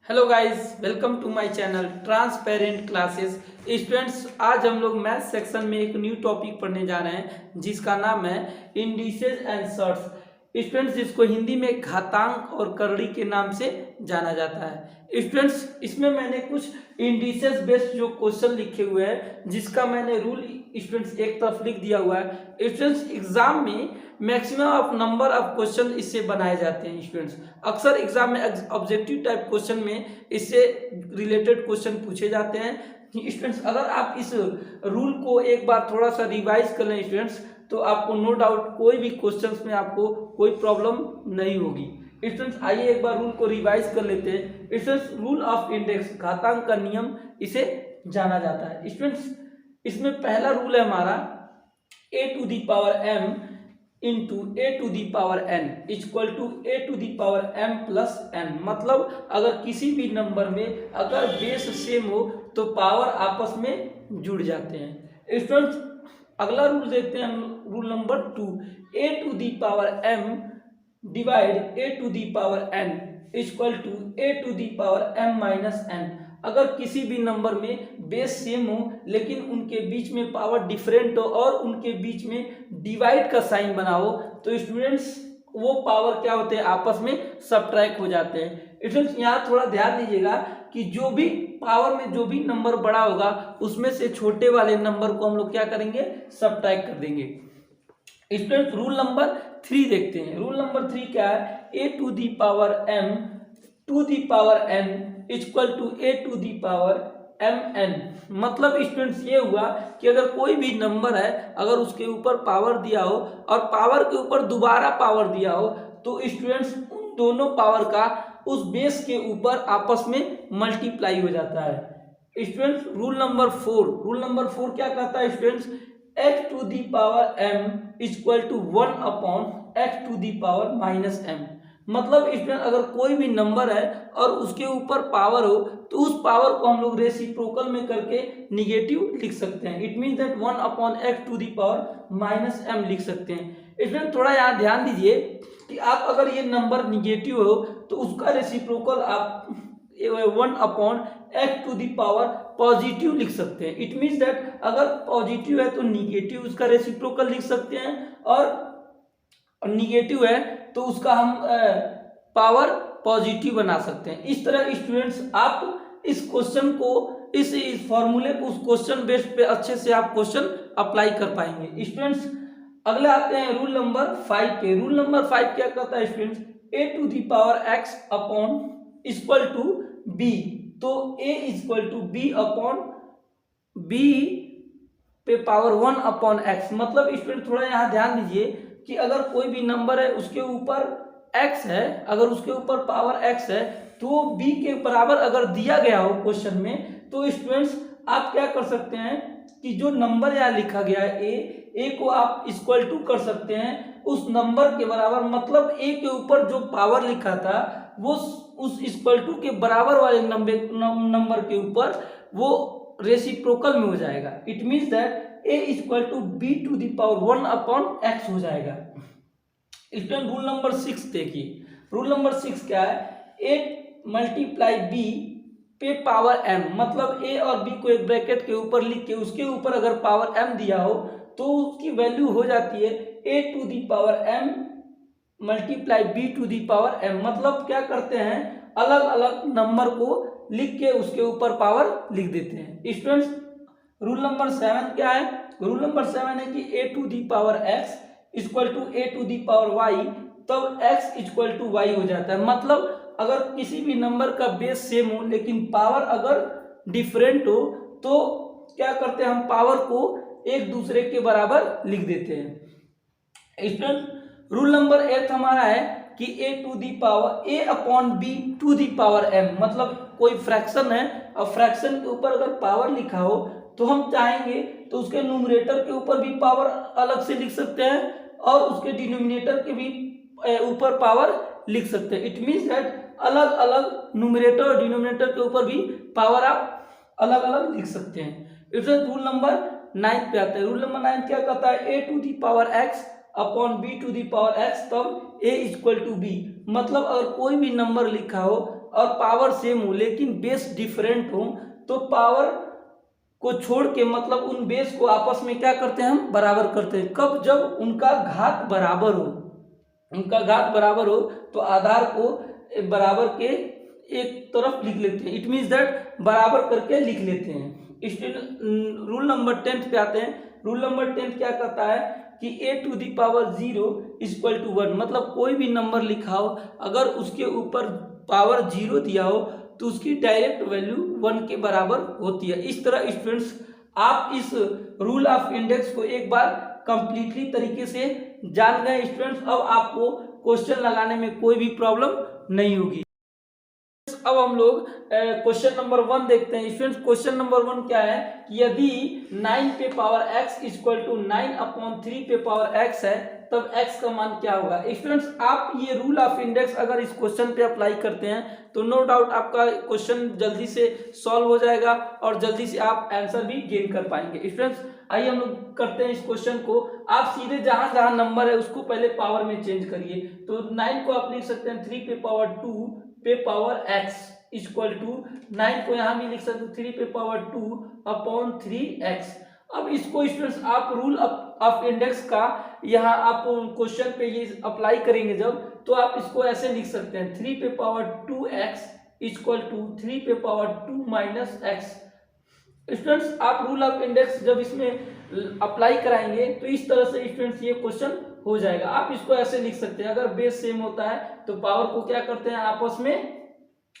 Hello guys, welcome to my channel transparent classes. Students, आज हम लोग मैथ सेक्शन में एक न्यू टॉपिक पढ़ने जा रहे हैं जिसका नाम है इंडिसेस एंड शॉर्ट्स। स्टूडेंट्स, जिसको हिंदी में घातांक और करड़ी के नाम से जाना जाता है। स्टूडेंट्स, इसमें मैंने कुछ इंडिसेस बेस्ड जो क्वेश्चन लिखे हुए हैं जिसका मैंने रूल स्टूडेंट्स एक तरफ लिख दिया हुआ है। स्टूडेंट्स, एग्जाम में maximum of number of question इससे बनाए जाते हैं। स्टूडेंट्स, अक्सर एग्जाम में ऑब्जेक्टिव टाइप क्वेश्चन में इससे रिलेटेड क्वेश्चन पूछे जाते हैं। स्टूडेंट्स, अगर आप इस रूल को एक बार थोड़ा सा रिवाइज कर लें स्टूडेंट्स, तो आपको नो डाउट कोई भी क्वेश्चंस में आपको कोई प्रॉब्लम नहीं होगी। स्टूडेंट्स, आइए एक बार रूल को रिवाइज कर लेते हैं। स्टूडेंट्स, रूल ऑफ इंडेक्स, घातांक का नियम इसे जाना जाता है। स्टूडेंट्स, इसमें पहला रूल है हमारा a to the power m into a to the power n equal to a to the power m plus n। मतलब अगर किसी भी नंबर में अगर बेस सेम हो तो पावर आपस में जुड़ जाते हैं। स्टूडेंट्स, अगला रूल देखते हैं हम, rule number 2, a to the power m divide a to the power n equal to a to the power m minus n। अगर किसी भी नंबर में बेस सेम हो लेकिन उनके बीच में पावर डिफरेंट हो और उनके बीच में डिवाइड का साइन बना हो तो स्टूडेंट्स वो पावर क्या होते हैं, आपस में सबट्रैक्ट हो जाते हैं। स्टूडेंट्स, यहाँ थोड़ा ध्यान दीजिएगा कि जो भी पावर में जो भी नंबर बड़ा होगा उसमें से छोटे वाले नंबर को हम लोग क्या करेंगे, सबट्रैक्ट कर देंगे। स्टूडेंट्स, रूल नंबर 3 देखते हैं। रूल नंबर 3 क्या है, a to the power m to the power n equal to a to the power mn। मतलब स्टूडेंट्स ये हुआ कि अगर कोई भी नंबर है, अगर उसके ऊपर पावर दिया हो और पावर के ऊपर दोबारा पावर दिया हो तो स्टूडेंट्स उन दोनों पावर का उस बेस के ऊपर आपस में मल्टीप्लाई हो जाता है। स्टूडेंट्स, रूल नंबर 4 क्या कहता है students, x to the power m equal to 1 upon x to the power minus m। मतलब स्टूडेंट अगर कोई भी नंबर है और उसके ऊपर पावर हो तो उस पावर को हम लोग रेसिप्रोकल में करके निगेटिव लिख सकते हैं। It means that 1 upon x to the power minus m लिख सकते हैं। स्टूडेंट, थोड़ा यहाँ ध्यान दीजिए कि आप अगर ये नंबर निगेटिव हो तो उसका रेसिप्रोकल आप 1 upon x to the power positive लिख सकते हैं। इट मीन्स दैट अगर पॉजिटिव है तो निगेटिव उसका रेसिप्रोकल लिख सकते हैं और निगेटिव है तो उसका हम पावर पॉजिटिव बना सकते हैं। इस तरह स्टूडेंट्स आप इस क्वेश्चन को इस फॉर्मूले को उस क्वेश्चन बेस्ड पे अच्छे से आप क्वेश्चन अप्लाई कर पाएंगे। स्टूडेंट्स, अगले आते हैं रूल नंबर 5 पे। रूल नंबर 5 क्या कहता है students, a to the power x upon equal to b। तो a equal to b upon b पे पावर 1 अपॉन x। मतलब स्टूडेंट थोड़ा यहाँ ध्यान दीजिए कि अगर कोई भी नंबर है उसके ऊपर x है, अगर उसके ऊपर पावर x है तो b के बराबर अगर दिया गया हो क्वेश्चन में तो स्टूडेंट्स आप क्या कर सकते हैं कि जो नंबर यहाँ लिखा गया है a को आप इक्वल टू कर सकते हैं उस नंबर के बराबर। मतलब a के ऊपर जो पावर लिखा था वो उस इक्वल टू के बराबर वाले नंबर के ऊपर वो रेसिप्रोकल में हो जाएगा। It means that a equal to b to the power 1 upon x हो जाएगा। स्टूडेंट, रूल नंबर 6 देखिए। रूल नंबर 6 क्या है, a मल्टीप्लाई b पे पावर m। मतलब a और b को एक ब्रैकेट के ऊपर लिख के उसके ऊपर अगर पावर m दिया हो तो उसकी वैल्यू हो जाती है a to the power m multiply b to the power m। मतलब क्या करते हैं, अलग अलग नंबर को लिख के उसके ऊपर पावर लिख देते हैं। स्टूडेंट्स, रूल नंबर 7 क्या है, रूल नंबर 7 है कि a to the power x equal to a to the power y, तब x इक्वल टू y हो जाता है। मतलब अगर किसी भी नंबर का बेस सेम हो लेकिन पावर अगर डिफरेंट हो तो क्या करते हैं, हम पावर को एक दूसरे के बराबर लिख देते हैं। स्टूडेंट, रूल नंबर 8 हमारा है कि a to the power a upon b to the power m। मतलब कोई फ्रैक्शन है और फ्रैक्शन के ऊपर अगर पावर लिखा हो तो हम चाहेंगे तो उसके न्यूमरेटर के ऊपर भी पावर अलग से लिख सकते हैं और उसके डिनोमिनेटर के भी ऊपर पावर लिख सकते हैं। इट मीन्स दैट अलग अलग न्यूमरेटर और डिनोमिनेटर के ऊपर भी पावर आप अलग अलग लिख सकते हैं। इसलिए रूल नंबर 9 पे आता है। रूल नंबर 9 क्या कहता है, a to the power x upon b to the power x, तब a इक्वल टू b। मतलब अगर कोई भी नंबर लिखा हो और पावर सेम हो लेकिन बेस डिफरेंट हो, तो पावर को छोड़ के मतलब उन बेस को आपस में क्या करते हैं, हम बराबर करते हैं। कब? जब उनका घात बराबर हो। उनका घात बराबर हो तो आधार को बराबर के एक तरफ लिख लेते हैं। इट मीन्स दैट बराबर करके लिख लेते हैं। रूल नंबर 10 पे आते हैं। रूल नंबर 10 क्या कहता है कि a to the power 0 equal to 1, मतलब कोई भी नंबर लिखा हो, अगर उसके ऊपर पावर 0 दिया हो तो उसकी डायरेक्ट वैल्यू 1 के बराबर होती है। इस तरह स्टूडेंट्स आप इस रूल ऑफ इंडेक्स को एक बार कंप्लीटली तरीके से जान गए स्टूडेंट्स। अब आपको क्वेश्चन लगाने में कोई भी प्रॉब्लम नहीं होगी। अब हम लोग क्वेश्चन नंबर 1 देखते हैं स्टूडेंट्स। क्वेश्चन नंबर 1 क्या है कि यदि 9 पे पावर x इक्वल टू 9/3 पे पावर x है तब x का मान क्या होगा। स्टूडेंट्स आप ये रूल ऑफ इंडेक्स अगर इस क्वेश्चन पे अप्लाई करते हैं तो नो डाउट आपका क्वेश्चन जल्दी से सॉल्व हो जाएगा और जल्दी से आप आंसर भी गेन कर पाएंगे। स्टूडेंट्स आइए हम लोग करते हैं इस क्वेश्चन को। आप सीधे जहां जहां नंबर है उसको पहले पावर में चेंज करिए। तो 9 को आप लिख सकते हैं 3 पे पावर 2 पे पावर x इक्वल टू 9 को यहाँ भी लिख सकते हो 3 पे पावर 2/3x। अब इसको स्टूडेंट्स आप रूल ऑफ इंडेक्स का यहाँ आप क्वेश्चन पे ये अप्लाई करेंगे जब, तो आप इसको ऐसे लिख सकते हैं 3 पे पावर 2x इक्वल टू 3 पे पावर 2 माइनस x। स्टूडेंट्स आप रूल ऑफ इंडेक्स जब इसमें अप्लाई कराएंगे तो इस तरह से स्टूडेंट्स ये क्वेश्चन हो जाएगा। आप इसको ऐसे लिख सकते हैं, अगर बेस सेम होता है तो पावर को क्या करते हैं, आपस में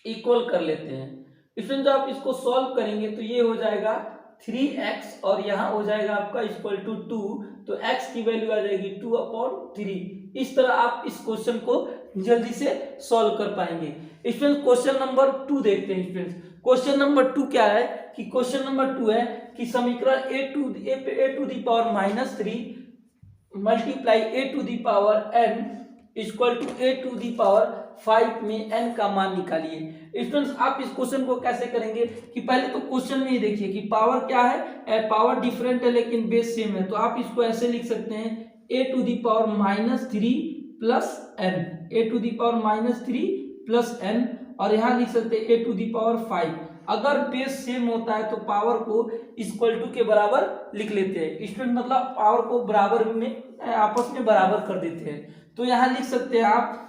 इक्वल कर लेते हैं। स्टूडेंट जब आप इसको सॉल्व करेंगे तो ये हो जाएगा 3x और यहाँ हो जाएगा आपका इक्वल टू 2, तो x की वैल्यू आ जाएगी 2/3। इस तरह आप इस क्वेश्चन को जल्दी से सॉल्व कर पाएंगे। स्टूडेंट क्वेश्चन नंबर 2 देखते हैं। स्टूडेंट क्वेश्चन नंबर 2 क्या है कि क्वेश्चन नंबर 2 है कि समीकरण a to the power -3 multiply a to the power n equal to a to the power 5 में n का मान निकालिए। स्टूडेंट्स आप इस क्वेश्चन को कैसे करेंगे कि पहले तो क्वेश्चन में ही देखिए कि पावर क्या है, पावर डिफरेंट है लेकिन बेस सेम है, तो आप इसको ऐसे लिख सकते हैं a to the power -3 plus n, a to the power -3 plus n, और यहाँ लिख सकते हैं a टू दी पावर 5। अगर बेस सेम होता है तो पावर को इक्वल टू के बराबर लिख लेते हैं स्टूडेंट, मतलब पावर को बराबर में आपस में बराबर कर देते हैं। तो यहाँ लिख सकते हैं आप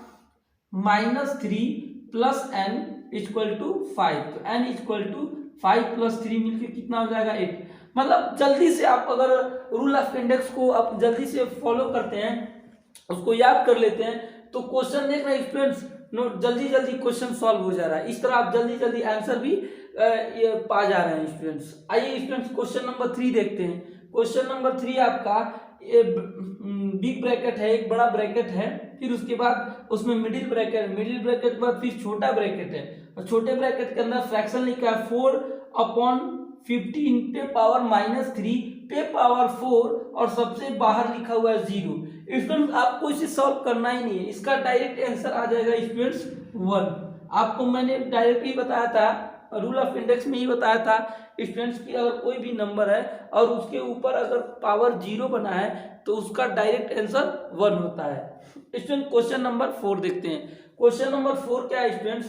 -3 प्लस n इक्वल टू 5, तो n इक्वल टू 5 प्लस 3 मिलकर कितना हो जाएगा 8। मतलब जल्दी से आप अगर रूल ऑफ इंडेक्स को आप जल्दी से फॉलो करते हैं, उसको याद कर लेते हैं, तो क्वेश्चन देख रहे हैं स्टूडेंट्स जल्दी जल्दी क्वेश्चन सॉल्व हो जा रहा है। इस तरह आप जल्दी जल्दी आंसर भी ये पा जा रहे हैं स्टूडेंट्स। आइए स्टूडेंट्स क्वेश्चन नंबर 3 देखते हैं। क्वेश्चन नंबर 3 आपका बिग ब्रैकेट है, एक बड़ा ब्रैकेट है, फिर उसके बाद उसमें मिडिल ब्रैकेट के बाद फिर छोटा ब्रैकेट है, और छोटे ब्रैकेट के अंदर फ्रैक्शन लिखा है 4/15 पे पावर -3 पे पावर 4 और सबसे बाहर लिखा हुआ है 0। स्टूडेंट्स आपको इसे सॉल्व करना ही नहीं है, इसका डायरेक्ट आंसर आ जाएगा स्टूडेंट्स 1। आपको मैंने डायरेक्ट ही बताया था, रूल ऑफ इंडेक्स में ही बताया था स्टूडेंट्स की अगर कोई भी नंबर है और उसके ऊपर अगर पावर 0 बना है तो उसका डायरेक्ट आंसर 1 होता है। स्टूडेंट क्वेश्चन नंबर 4 देखते हैं। क्वेश्चन नंबर 4 क्या है स्टूडेंट्स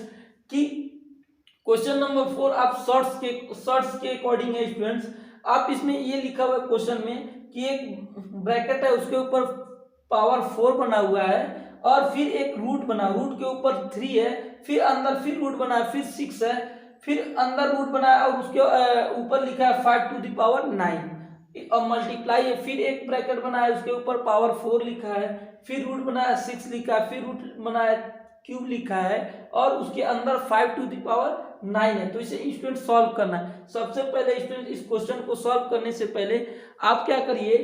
कि क्वेश्चन नंबर 4 आप शॉर्ट्स के अकॉर्डिंग है स्टूडेंट्स। आप इसमें ये लिखा हुआ है क्वेश्चन में कि एक ब्रैकेट है उसके ऊपर पावर 4 बना हुआ है और फिर एक रूट बना, रूट के ऊपर 3 है, फिर अंदर फिर रूट बना है, फिर 6 है, फिर अंदर रूट बना है और उसके ऊपर लिखा है 5 टू द पावर 9 और मल्टीप्लाई है, फिर एक ब्रैकेट बना है उसके ऊपर पावर 4 लिखा है, फिर रूट बना है 6 लिखा है, फिर रूट बना है क्यूब लिखा है और उसके अंदर 5 टू द पावर 9 है। तो इसे स्टूडेंट सॉल्व करना है। सबसे पहले स्टूडेंट इस क्वेश्चन को सॉल्व करने से पहले आप क्या करिए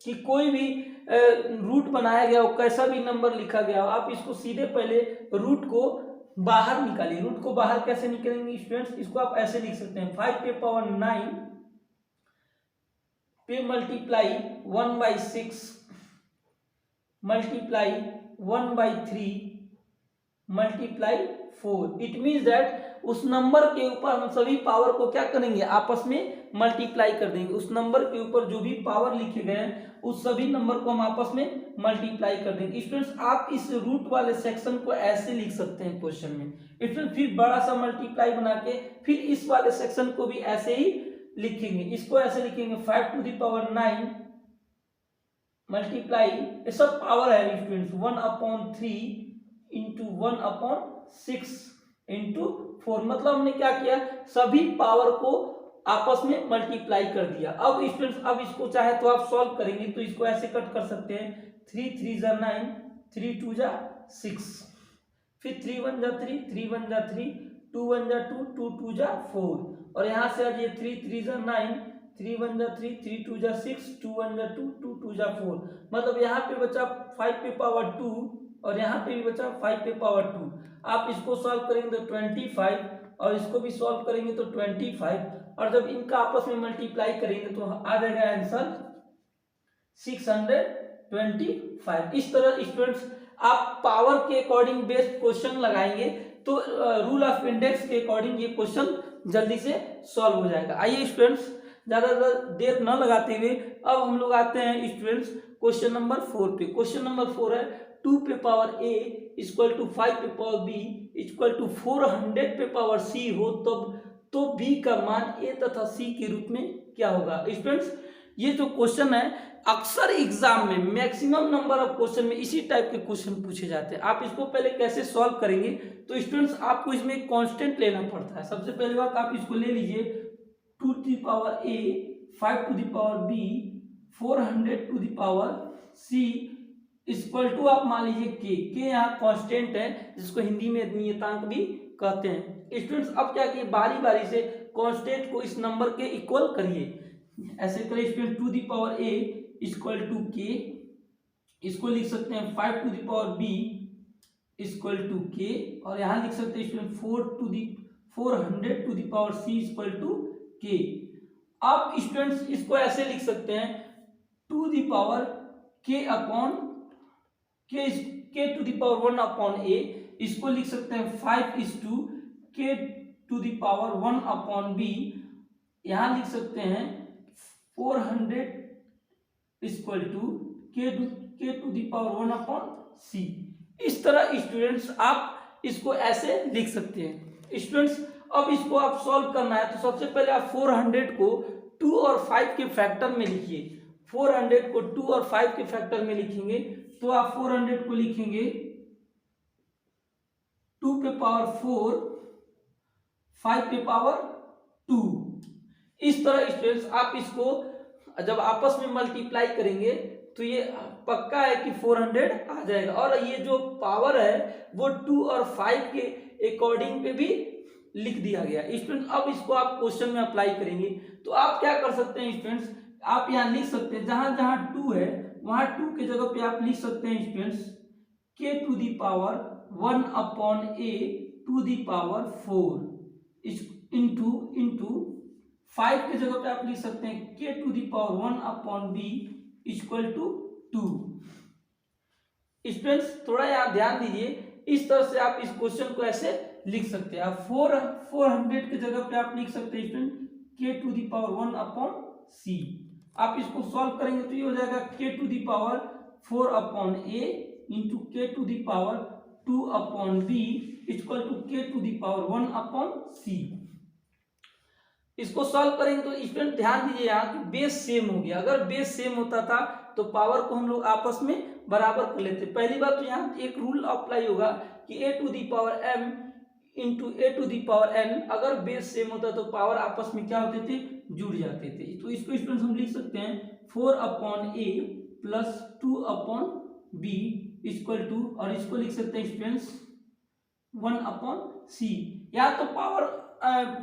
कि कोई भी रूट बनाया गया हो, कैसा भी नंबर लिखा गया हो, आप इसको सीधे पहले रूट को बाहर निकालिए। रूट को बाहर कैसे निकालेंगे स्टूडेंट्स, इसको आप ऐसे लिख सकते हैं 5 पे पावर 9 पे multiply 1/6 multiply 1/3 multiply 4। It means that उस नंबर के ऊपर हम सभी पावर को क्या करेंगे, आपस में मल्टीप्लाई कर देंगे। उस नंबर के ऊपर जो भी पावर लिखे गए हैं उस सभी नंबर को हम आपस में मल्टीप्लाई कर देंगे। स्टूडेंट्स आप इस रूट वाले सेक्शन को ऐसे लिख सकते हैं क्वेश्चन में। स्टूडेंट्स फिर बड़ा सा मल्टीप्लाई बना के फिर इस वाले सेक्शन को भी ऐसे ही लिखेंगे। इसको ऐसे लिखेंगे 5 टू द पावर 9 मल्टीप्लाई, ये सब पावर है स्टूडेंट्स, 1/3 इंटू 1/6 इंटू 4। मतलब हमने क्या किया, सभी पावर को आपस में मल्टीप्लाई कर दिया। अब स्टूडेंट्स अब इसको चाहे तो आप सॉल्व करेंगे तो इसको ऐसे कट कर सकते हैं, 3 3 जा 9, 3 2 जा 6, फिर 3 1 जा 3, 3 1 जा 3, 2 1 जा 2, 2 2 जा 4, और यहाँ से आज ये 3 3 जा 9, 3 1 जा 3, 3 2 जा 6, 2 1 जा 2, 2 2 जा 4। मतलब यहाँ पे बचा 5 पे पावर 2 और यहाँ पे भी बचा 5 पे पावर 2। आप इसको सॉल्व करेंगे तो 25 और इसको भी सॉल्व करेंगे तो 25, और जब इनका आपस में मल्टीप्लाई करेंगे तो आ जाएगा आंसर 625। इस तरह स्टूडेंट्स आप पावर के अकॉर्डिंग बेस्ड क्वेश्चन लगाएंगे तो रूल ऑफ इंडेक्स के अकॉर्डिंग ये क्वेश्चन जल्दी से सॉल्व हो जाएगा। आइए स्टूडेंट्स ज्यादा देर न लगाते हुए अब हम लोग आते हैं स्टूडेंट्स क्वेश्चन नंबर 4 पे। क्वेश्चन नंबर 4 है 2 पे पावर a इक्वल टू 5 पे पावर b इक्वल टू 400 पे पावर c हो तब तो b का मान a तथा c के रूप में क्या होगा। स्टूडेंट्स ये जो क्वेश्चन है अक्सर एग्जाम में मैक्सिमम नंबर ऑफ क्वेश्चन में इसी टाइप के क्वेश्चन पूछे जाते हैं। आप इसको पहले कैसे सॉल्व करेंगे तो स्टूडेंट्स आपको इसमें कांस्टेंट लेना पड़ता है। सबसे पहले बात आप इसको ले लीजिए 2 to the power a 5 to the power b 400 to the power c equal to आप मान लीजिए k यहाँ कांस्टेंट है जिसको हिंदी में नियतांक भी कहते हैं। स्टूडेंट्स अब क्या किए बारी बारी से कांस्टेंट को इस नंबर के इक्वल करिए। ऐसे करिए student 2 the power a equal to k, इसको लिख सकते हैं 5 to the power b equal to k, और यहाँ लिख सकते हैं student 400 to the power c equal to k। आप स्टूडेंट्स इसको ऐसे लिख सकते हैं 2 the power k upon k to the power 1 upon a, इसको लिख सकते हैं 5 is to k to the power 1 upon b, यहाँ लिख सकते हैं 400 equal to k to the power 1 upon c। इस तरह स्टूडेंट्स आप इसको ऐसे लिख सकते हैं। स्टूडेंट्स अब इसको आप सॉल्व करना है तो सबसे पहले आप 400 को 2 और 5 के फैक्टर में लिखिए। 400 को 2 और 5 के फैक्टर में लिखेंगे तो आप 400 को लिखेंगे 2 पे पावर 4 5 पे पावर 2। इस तरह स्टूडेंट्स आप इसको जब आपस में मल्टीप्लाई करेंगे तो ये पक्का है कि 400 आ जाएगा, और ये जो पावर है वो 2 और 5 के अकॉर्डिंग पे भी लिख दिया गया। स्टूडेंट अब इसको आप क्वेश्चन में अप्लाई करेंगे तो आप क्या कर सकते हैं स्टूडेंट्स, आप यहाँ लिख सकते हैं जहां जहां 2 है वहां 2 के जगह पे आप लिख सकते हैं students k to the power 1 upon a to the power 4 into 5 के जगह पे आप लिख सकते हैं k to the power 1 upon b equal to 2। Students थोड़ा यहाँ ध्यान दीजिए, इस तरह से आप इस क्वेश्चन को ऐसे लिख सकते हैं। आप 400 के जगह पे आप लिख सकते हैं student k to the power 1 upon c। आप इसको सॉल्व करेंगे तो ये हो जाएगा k to the power 4 upon a into k to the power 2 upon b equal to k to the power 1 upon c। इसको सॉल्व करेंगे तो स्टूडेंट ध्यान दीजिए यहाँ कि बेस सेम हो गया। अगर बेस सेम होता था तो पावर को हम लोग आपस में बराबर कर लेते। पहली बात तो यहाँ एक रूल अप्लाई होगा कि a to the power m into a to the power n, अगर बेस सेम होता तो पावर आपस में क्या होते थे, जुड़ जाते थे। तो इसको स्टूडेंट हम लिख सकते हैं 4 upon a plus 2 upon b equal to, और इसको लिख सकते हैं स्टूडेंट्स 1 अपॉन c। या तो पावर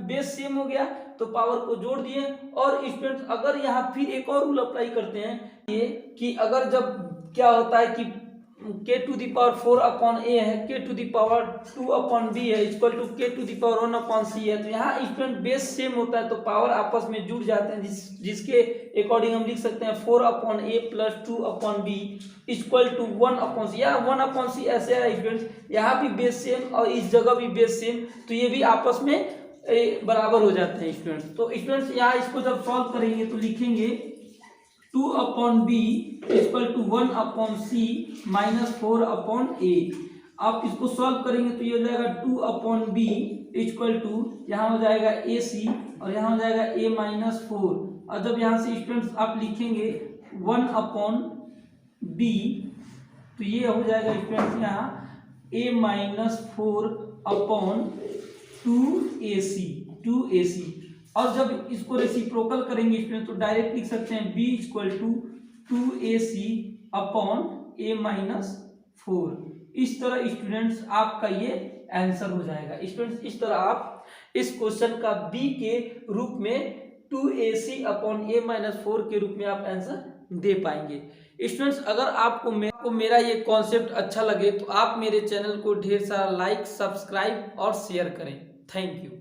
बेस सेम हो गया तो पावर को जोड़ दिए। और स्टूडेंट्स अगर यहाँ फिर एक और रूल अप्लाई करते हैं ये कि अगर जब क्या होता है कि k to the power 4 upon a है, k to the power 2 upon b है, equal to k to the power 1 upon c है। तो यहाँ स्टूडेंट बेस सेम होता है तो पावर आपस में जुड़ जाते हैं, जिसके अकॉर्डिंग हम लिख सकते हैं 4 upon a plus 2 upon b equal to 1 upon c. यहाँ 1 अपॉन सी ऐसे है स्टूडेंट्स, यहाँ भी बेस सेम और इस जगह भी बेस सेम, तो ये भी आपस में बराबर हो जाते हैं स्टूडेंट्स। तो स्टूडेंट्स यहाँ इसको जब सॉल्व करेंगे तो लिखेंगे 2 upon b equal to 1 upon c minus 4 upon a. आप इसको सॉल्व करेंगे तो ये हो जाएगा 2 अपॉन बी इक्वल टू यहाँ हो जाएगा ए सी और यहाँ हो जाएगा ए माइनस 4। और जब यहाँ से स्टूडेंट्स आप लिखेंगे 1 अपॉन बी तो ये हो जाएगा स्टूडेंट्स यहाँ ए माइनस 4 अपॉन 2ac। और जब इसको रेसिप्रोकल करेंगे स्टूडेंट तो डायरेक्ट लिख सकते हैं b equal to 2ac upon a minus 4। इस तरह स्टूडेंट्स आपका ये आंसर हो जाएगा। स्टूडेंट्स इस तरह आप इस क्वेश्चन का b के रूप में 2ac अपॉन a माइनस 4 के रूप में आप आंसर दे पाएंगे। स्टूडेंट्स अगर आपको मेरा ये कॉन्सेप्ट अच्छा लगे तो आप मेरे चैनल को ढेर सारा लाइक, सब्सक्राइब और शेयर करें। Thank you.